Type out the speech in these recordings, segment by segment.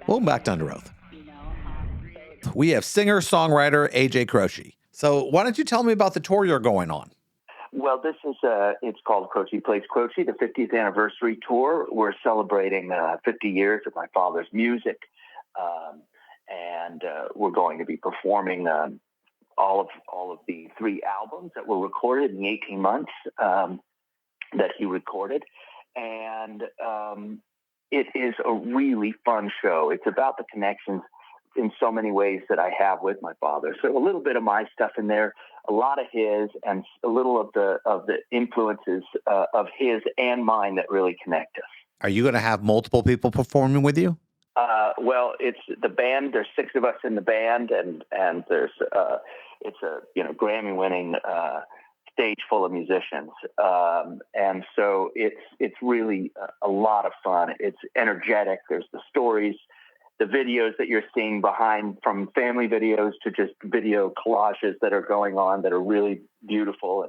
Welcome back to Under Oath. We have singer-songwriter AJ Croce. So why don't you tell me about the tour you're going on? Well, this is it's called Croce Plays Croce, the 50th anniversary tour. We're celebrating 50 years of my father's music, and we're going to be performing all of the 3 albums that were recorded in the 18 months that he recorded, and it is a really fun show. It's about the connections in so many ways that I have with my father. So a little bit of my stuff in there, a lot of his, and a little of the influences of his and mine that really connect us. Are you going to have multiple people performing with you? Well, it's the band. There's 6 of us in the band, and there's it's a Grammy-winning stage full of musicians, and so it's really a lot of fun. It's energetic. There's the stories, the videos that you're seeing behind, from family videos to just video collages that are going on that are really beautiful,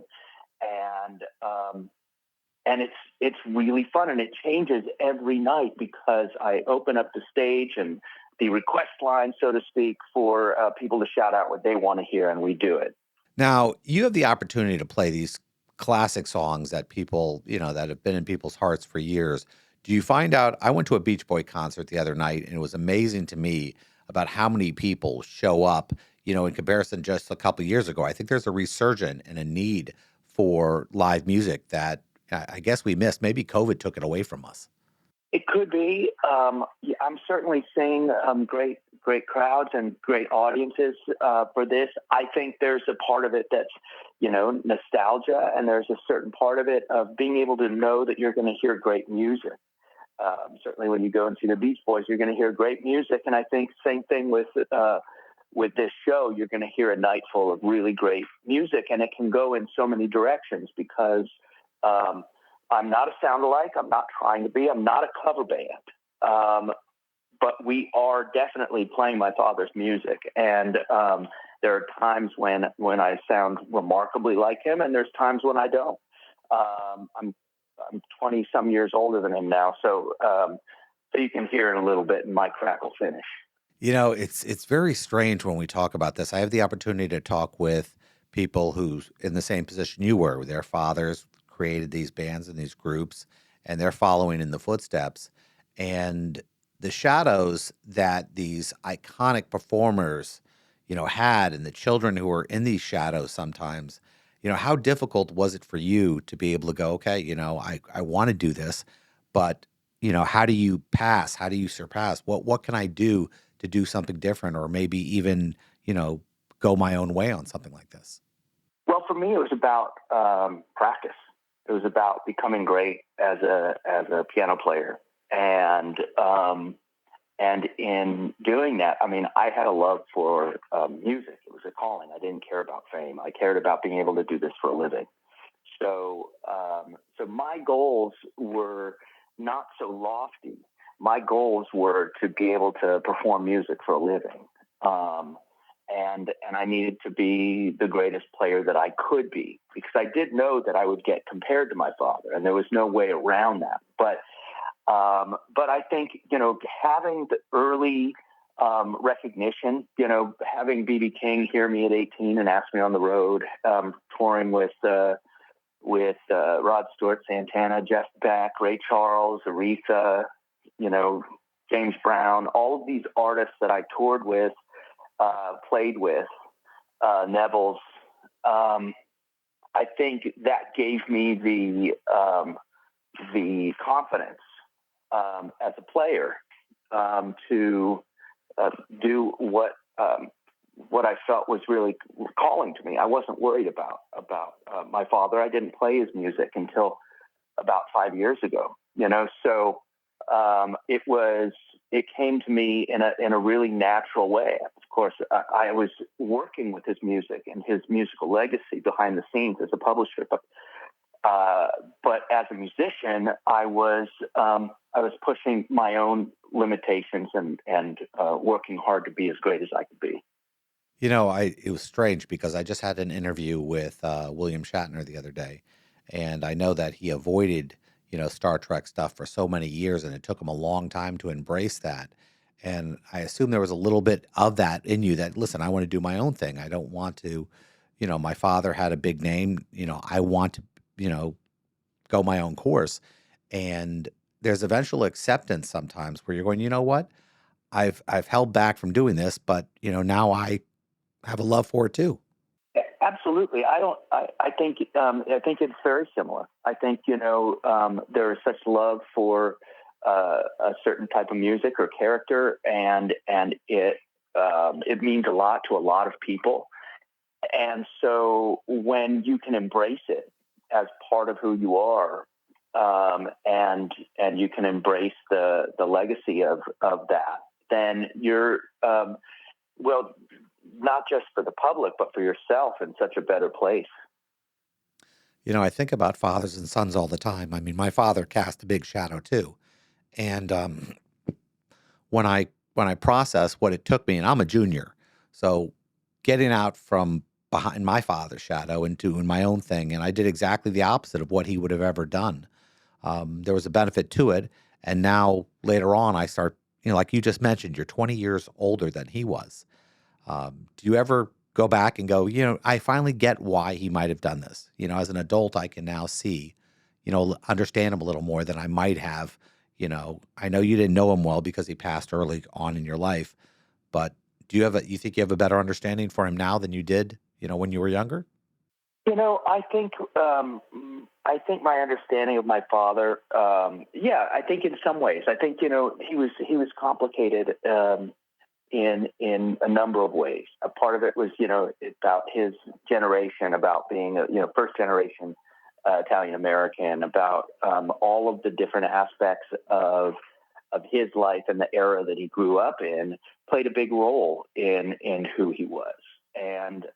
and it's really fun, and it changes every night because I open up the stage and the request line, so to speak, for people to shout out what they want to hear, and we do it. Now, you have the opportunity to play these classic songs that people, that have been in people's hearts for years. Do you find out? I went to a Beach Boy concert the other night, and it was amazing to me about how many people show up, in comparison just a couple of years ago. I think there's a resurgence and a need for live music that I guess we missed. Maybe COVID took it away from us. It could be. Yeah, I'm certainly seeing great crowds and great audiences for this. I think there's a part of it that's, nostalgia, and there's a certain part of it of being able to know that you're going to hear great music. Certainly when you go and see the Beach Boys, you're going to hear great music. And I think same thing with this show, you're going to hear a night full of really great music, and it can go in so many directions because I'm not a sound-alike. I'm not trying to be. I'm not a cover band. But we are definitely playing my father's music. And there are times when I sound remarkably like him, and there's times when I don't. I'm 20-some years older than him now, so you can hear it a little bit in my crackle finish. It's very strange when we talk about this. I have the opportunity to talk with people who's in the same position you were. Their fathers created these bands and these groups, and they're following in the footsteps. And the shadows that these iconic performers, had, and the children who were in these shadows sometimes, how difficult was it for you to be able to go, okay, I want to do this, but, how do you pass? How do you surpass? What can I do to do something different, or maybe even, go my own way on something like this? Well, for me, it was about practice. It was about becoming great as a piano player, and in doing that, I had a love for music. It was a calling. I didn't care about fame. I cared about being able to do this for a living. So my goals were not so lofty. My goals were to be able to perform music for a living, and I needed to be the greatest player that I could be, because I did know that I would get compared to my father, and there was no way around that. But I think, having the early recognition, having B.B. King hear me at 18 and ask me on the road, touring with Rod Stewart, Santana, Jeff Beck, Ray Charles, Aretha, James Brown, all of these artists that I toured with, played with, Neville's. I think that gave me the confidence as a player to do what I felt was really calling to me. I wasn't worried about my father. I didn't play his music until about 5 years ago. So it came to me in a really natural way. Of course, I was working with his music and his musical legacy behind the scenes as a publisher, but as a musician, I was pushing my own limitations and working hard to be as great as I could be. It was strange because I just had an interview with William Shatner the other day, and I know that he avoided, Star Trek stuff for so many years, and it took him a long time to embrace that. And I assume there was a little bit of that in you that, listen, I want to do my own thing. I don't want to, my father had a big name. I want to, you know, go my own course. And there's eventual acceptance sometimes where you're going, you know what? I've held back from doing this, but now I have a love for it too. Absolutely. I don't. I think it's very similar. I think there is such love for a certain type of music or character, and it means a lot to a lot of people. And so when you can embrace it as part of who you are, and you can embrace the legacy of that, then you're well, not just for the public, but for yourself in such a better place. I think about fathers and sons all the time. I mean, my father cast a big shadow too. And when I process what it took me, and I'm a junior, so getting out from behind my father's shadow into doing my own thing, and I did exactly the opposite of what he would have ever done. There was a benefit to it, and now later on, I start, like you just mentioned, you're 20 years older than he was. Do you ever go back and go, I finally get why he might have done this? As an adult, I can now see, understand him a little more than I might have. I know you didn't know him well because he passed early on in your life, but you think you have a better understanding for him now than you did, when you were younger? I think my understanding of my father, yeah, I think in some ways, I think he was complicated in a number of ways. A part of it was about his generation, about being a first generation Italian American, about all of the different aspects of his life and the era that he grew up in played a big role in who he was. And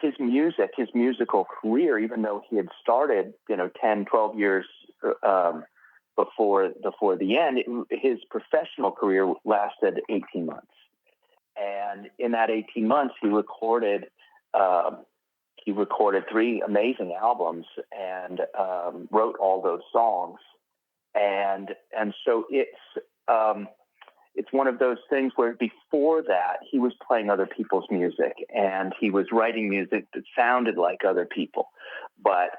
his music, his musical career, even though he had started 10, 12 years before the end, his professional career lasted 18 months. And in that 18 months, he recorded three amazing albums and wrote all those songs. And so it's one of those things where before that he was playing other people's music and he was writing music that sounded like other people, but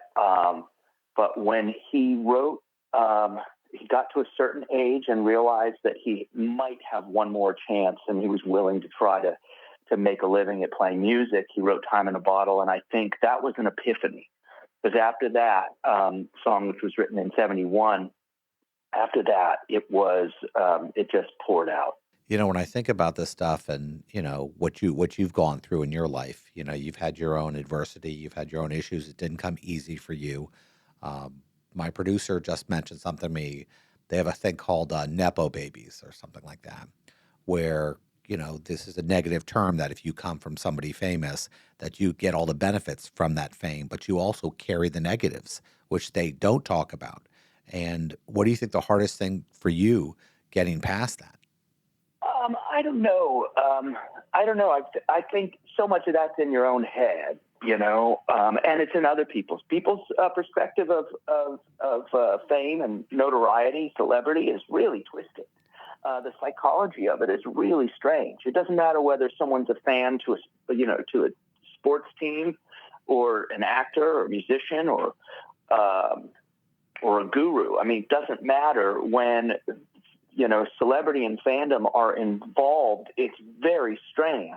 when he wrote, he got to a certain age and realized that he might have one more chance, and he was willing to try to make a living at playing music. He wrote "Time in a Bottle," and I think that was an epiphany, because after that song, which was written in '71. After that, it just poured out. When I think about this stuff and, what you've gone through in your life, you've had your own adversity, you've had your own issues. It didn't come easy for you. My producer just mentioned something to me. They have a thing called Nepo babies or something like that, where, this is a negative term that if you come from somebody famous, that you get all the benefits from that fame, but you also carry the negatives, which they don't talk about. And what do you think the hardest thing for you getting past that? I don't know. I don't know. I think so much of that's in your own head, and it's in other people's perspective of fame and notoriety, celebrity is really twisted. The psychology of it is really strange. It doesn't matter whether someone's a fan to a sports team, or an actor, or a musician, or a guru. I mean, it doesn't matter when celebrity and fandom are involved. It's very strange,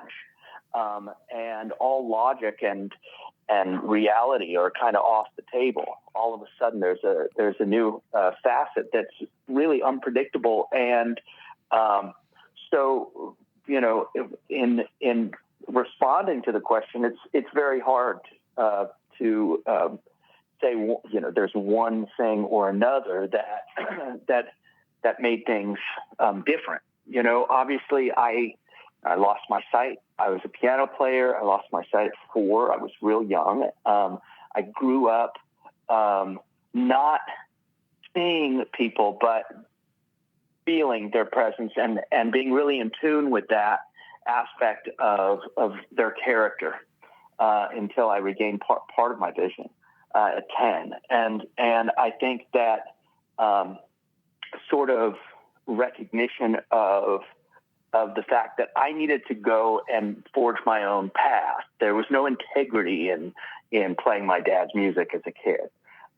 and all logic and reality are kind of off the table. All of a sudden, there's a new facet that's really unpredictable, and so in responding to the question, it's very hard to say there's one thing or another that made things different. Obviously, I lost my sight. I was a piano player. I lost my sight at 4. I was real young. I grew up not seeing people, but feeling their presence and being really in tune with that aspect of their character until I regained part of my vision at 10. And I think that um, sort of recognition of the fact that I needed to go and forge my own path. There was no integrity in playing my dad's music as a kid.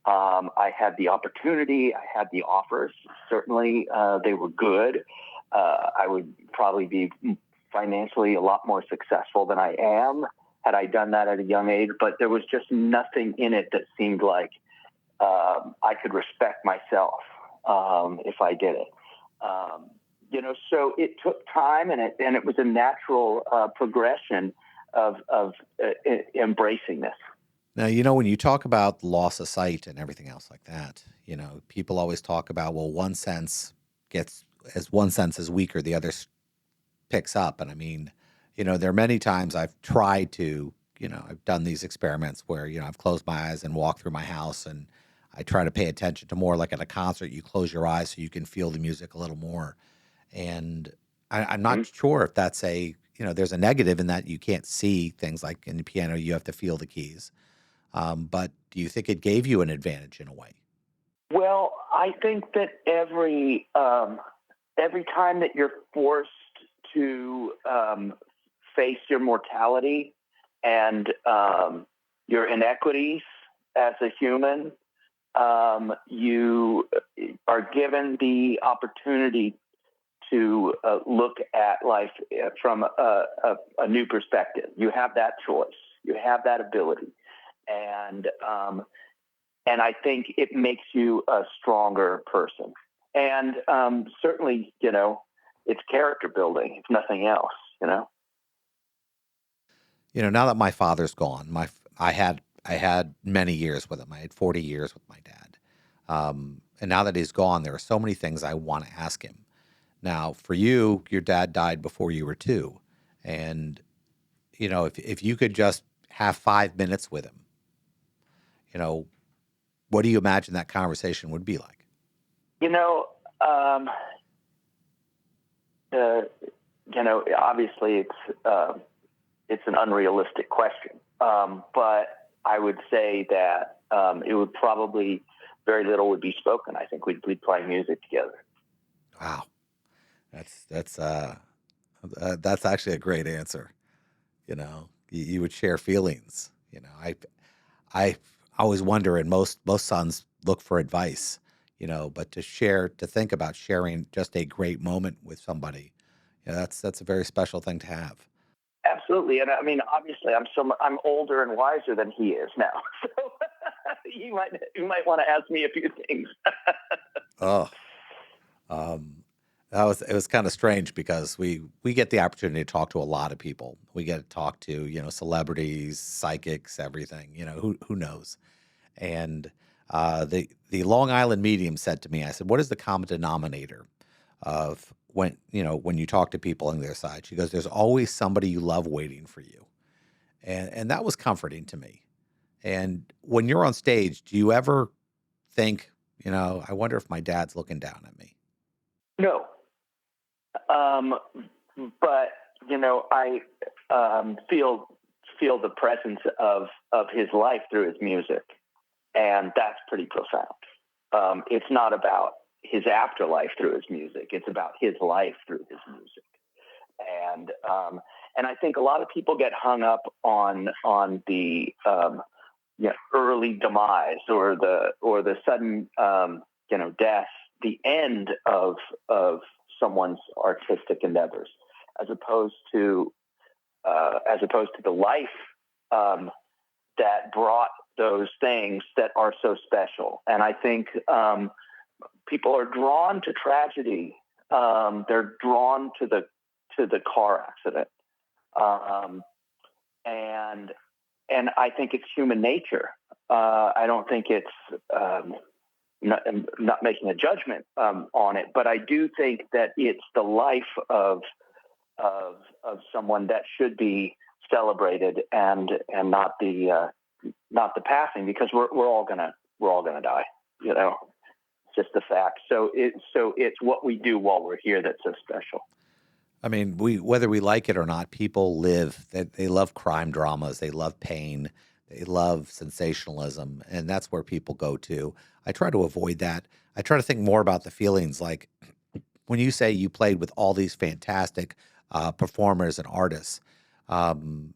I had the opportunity, I had the offers. Certainly, they were good. I would probably be financially a lot more successful than I am had I done that at a young age, but there was just nothing in it that seemed like I could respect myself if I did it. So it took time, and it was a natural progression of embracing this. Now, when you talk about loss of sight and everything else like that, people always talk about, well, one sense is weaker, the other picks up. And I mean, there are many times I've tried to, I've done these experiments where, I've closed my eyes and walked through my house, and I try to pay attention to more like at a concert, you close your eyes so you can feel the music a little more. And I'm not sure if that's there's a negative in that you can't see things like in the piano, you have to feel the keys. But do you think it gave you an advantage in a way? Well, I think that every time that you're forced to face your mortality and your inequities as a human, you are given the opportunity to look at life from a new perspective. You have that choice. You have that ability. And I think it makes you a stronger person. And certainly, it's character building, if nothing else. Now that my father's gone, I had many years with him. I had 40 years with my dad. And now that he's gone, there are so many things I want to ask him. Now, for you, your dad died before you were 2. And, if you could just have 5 minutes with him, what do you imagine that conversation would be like? Obviously it's an unrealistic question. But I would say that it would probably, very little would be spoken. I think we'd play music together. Wow. That's actually a great answer. You would share feelings. I always wonder, and most sons look for advice, but to think about sharing just a great moment with somebody, that's a very special thing to have. Absolutely. And I mean, obviously I'm older and wiser than he is now. So you might want to ask me a few things. Oh, it was kind of strange because we get the opportunity to talk to a lot of people. We get to talk to, celebrities, psychics, everything, who knows. And the Long Island medium said to me, I said, what is the common denominator of when you talk to people on their side? She goes, there's always somebody you love waiting for you. And that was comforting to me. And when you're on stage, do you ever think, I wonder if my dad's looking down at me? No. But I feel the presence of his life through his music, and that's pretty profound. It's not about his afterlife through his music; it's about his life through his music. And I think a lot of people get hung up on the early demise or the sudden death, the end of someone's artistic endeavors, as opposed to the life that brought those things that are so special. And I think people are drawn to tragedy. They're drawn to the car accident, and I think it's human nature. I don't think it's not making a judgment on it, but I do think that it's the life of someone that should be celebrated, and not the passing, because we're all gonna die. It's just the fact. So it's what we do while we're here that's so special. I mean, whether we like it or not, people live. They love crime dramas. They love pain. They love sensationalism, and that's where people go to. I try to avoid that. I try to think more about the feelings. Like when you say you played with all these fantastic performers and artists, um,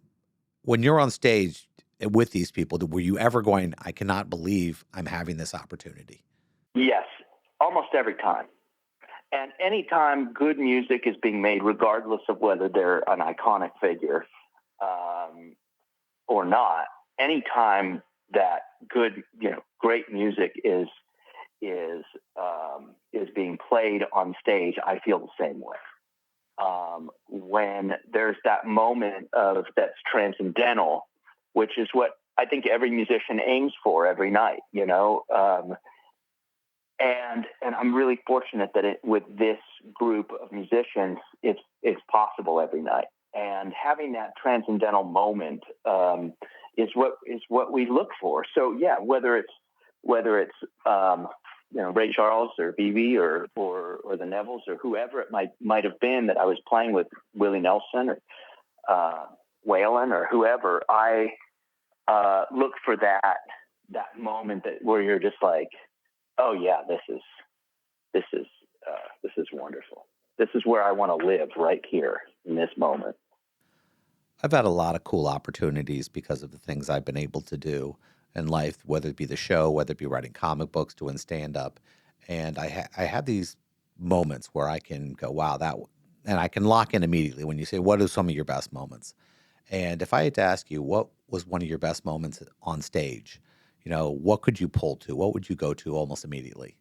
when you're on stage with these people, were you ever going, I cannot believe I'm having this opportunity? Yes, almost every time. And anytime good music is being made, regardless of whether they're an iconic figure um, or not, anytime that good, great music is being played on stage, I feel the same way. When there's that moment of that's transcendental, which is what I think every musician aims for every night, and I'm really fortunate that with this group of musicians, it's possible every night. And having that transcendental moment is what we look for. So yeah, whether it's Ray Charles or BB or the Nevilles or whoever it might have been that I was playing with, Willie Nelson or Waylon or whoever, I look for that moment where you're just like, oh yeah, this is this is wonderful. This is where I want to live, right here in this moment. I've had a lot of cool opportunities because of the things I've been able to do in life, whether it be the show, whether it be writing comic books, doing stand up. And I have these moments where I can go, wow, and I can lock in immediately when you say, what are some of your best moments? And if I had to ask you, what was one of your best moments on stage? What could you pull to? What would you go to almost immediately?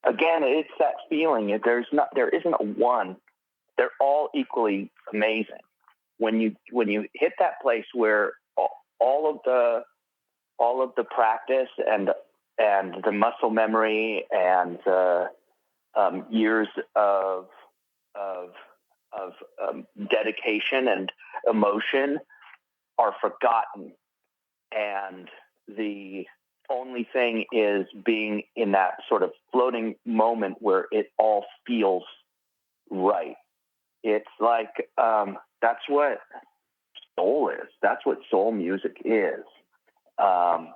Again, it's that feeling. There isn't a one. They're all equally amazing. When you hit that place where all of the all of the practice and the muscle memory and the years of dedication and emotion are forgotten, and the only thing is being in that sort of floating moment where it all feels right. It's like that's what soul is. That's what soul music is. Um,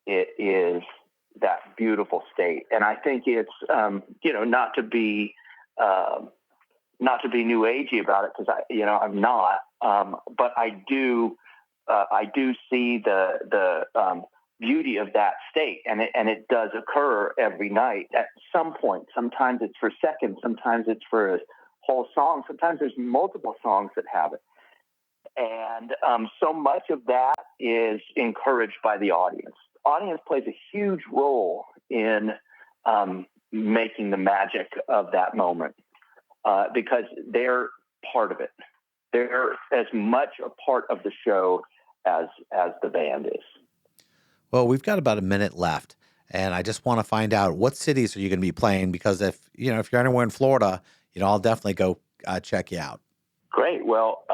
it is that beautiful state, and I think it's um, not to be new agey about it, because I'm not, but I do see the beauty of that state, and it does occur every night at some point. Sometimes it's for seconds, sometimes it's for a whole song, sometimes there's multiple songs that have it. And so much of that is encouraged by the audience. Audience plays a huge role in making the magic of that moment, because they're part of it. They're as much a part of the show as the band is. Well, we've got about a minute left, and I just want to find out what cities are you going to be playing? Because if you're anywhere in Florida, I'll definitely go check you out. Great. Well,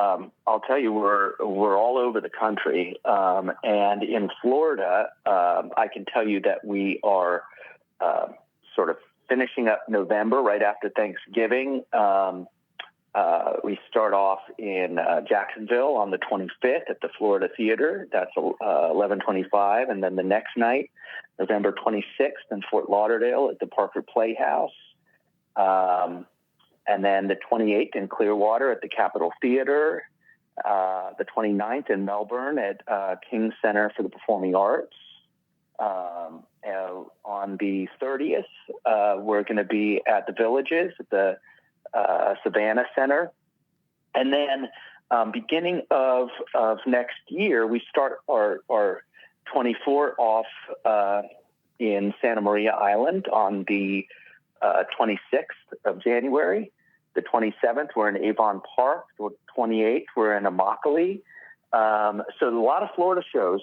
I'll tell you, we're all over the country, and in Florida, I can tell you that we are sort of finishing up November right after Thanksgiving. We start off in Jacksonville on the 25th at the Florida Theater. That's 11:25, and then the next night, November 26th, in Fort Lauderdale at the Parker Playhouse. And then the 28th in Clearwater at the Capitol Theater, the 29th in Melbourne at King Center for the Performing Arts. On the 30th, we're going to be at the Villages at the Savannah Center. And then beginning of next year, we start our 24 off in Santa Maria Island on the 26th of January. The 27th, we're in Avon Park. The 28th, we're in Immokalee. So a lot of Florida shows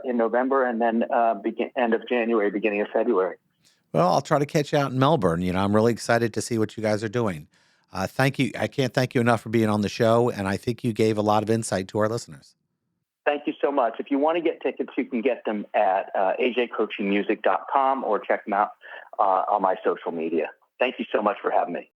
in November, and then end of January, beginning of February. Well, I'll try to catch you out in Melbourne. I'm really excited to see what you guys are doing. Thank you. I can't thank you enough for being on the show, and I think you gave a lot of insight to our listeners. Thank you so much. If you want to get tickets, you can get them at ajcrocemusic.com or check them out on my social media. Thank you so much for having me.